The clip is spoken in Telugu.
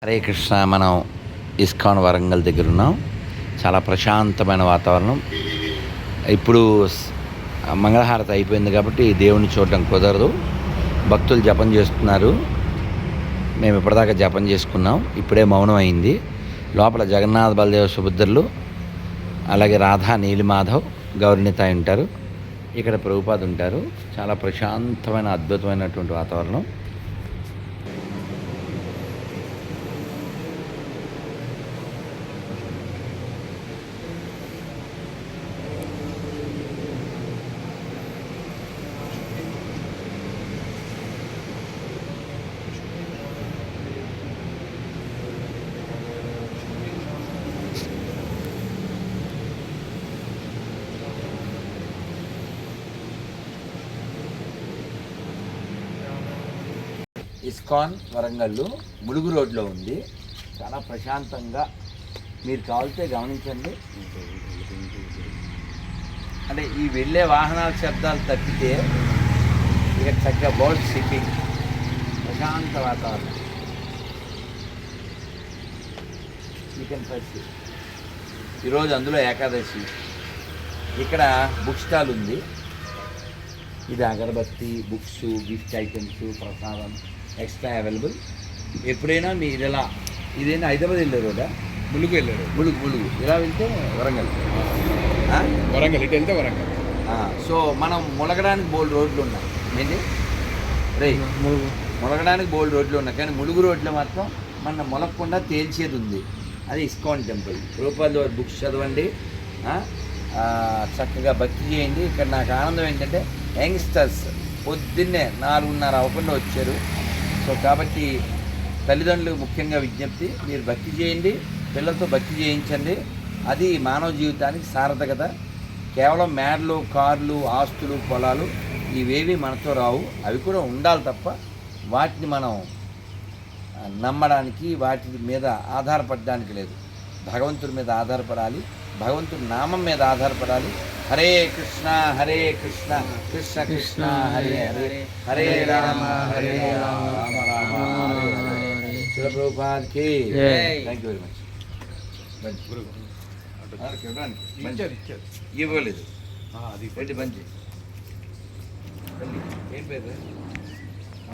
హరే కృష్ణ. మనం ఇస్కాన్ వరంగల్ దగ్గర ఉన్నాం. చాలా ప్రశాంతమైన వాతావరణం. ఇప్పుడు మంగళహారతి అయిపోయింది కాబట్టి దేవుని చూడడం కుదరదు. భక్తులు జపం చేస్తున్నారు. మేము ఇప్పటిదాకా జపం చేసుకున్నాం. ఇప్పుడే మౌనం అయింది. లోపల జగన్నాథ బలదేవ సుభద్రులు, అలాగే రాధా నీలిమాధవ్, గౌరినితాయి ఉంటారు. ఇక్కడ ప్రభుపాద ఉంటారు. చాలా ప్రశాంతమైన అద్భుతమైనటువంటి వాతావరణం. ఇస్కాన్ వరంగల్ ములుగు రోడ్లో ఉంది. చాలా ప్రశాంతంగా మీరు కావాలితే గమనించండి. అంటే ఈ వెళ్ళే వాహనాల శబ్దాలు తప్పితే ఇక చక్కగా బోర్డ్ సిట్టింగ్, ప్రశాంత వాతావరణం. Chicken fresh. ఈరోజు అందులో ఏకాదశి. ఇక్కడ బుక్ స్టాల్ ఉంది. ఇది అగరబత్తి, బుక్స్, గిఫ్ట్ ఐటమ్స్, ప్రసాదం ఎక్స్ట్రా అవైలబుల్. ఎప్పుడైనా మీరు ఇలా ఇదేనా హైదరాబాద్ వెళ్ళారు రోడ్డా? ములుగు వెళ్ళారు. ములుగు ఇలా వెళ్తే వరంగల్ ఇటు వెళ్తే వరంగల్. సో మనం ములగడానికి బోల్డ్ రోడ్లు ఉన్నాయి. ఏంటి రే ములగడానికి బోల్డ్ రోడ్లు ఉన్నాయి, కానీ ములుగు రోడ్లో మాత్రం మన ములగకుండా తేల్చేది ఉంది. అది ఇస్కాన్ టెంపుల్. రూపాయల బుక్స్ చదవండి, చక్కగా భక్తి చేయండి. ఇక్కడ నాకు ఆనందం ఏంటంటే యంగ్స్టర్స్ పొద్దున్నే 4:30 అవ్వకుండా వచ్చారు. సో కాబట్టి తల్లిదండ్రులు ముఖ్యంగా విజ్ఞప్తి, మీరు భక్తి చేయండి, పిల్లలతో భక్తి చేయించండి. అది మానవ జీవితానికి సార్థకత. కేవలం మేడలు, కార్లు, ఆస్తులు, పొలాలు ఇవేవి మనతో రావు. అవి కూడా ఉండాలి తప్ప వాటిని మనం నమ్మడానికి, వాటి మీద ఆధారపడడానికి లేదు. భగవంతుడి మీద ఆధారపడాలి, భగవంతుడి నామం మీద ఆధారపడాలి. హరే కృష్ణ కృష్ణ కృష్ణ హరే హరే, హరే రామ రామ రామ హరే. ప్రభుపాద్కి థ్యాంక్ యూ వెరీ మచ్. ఇవ్వలేదు మంచి ఏం పేరు?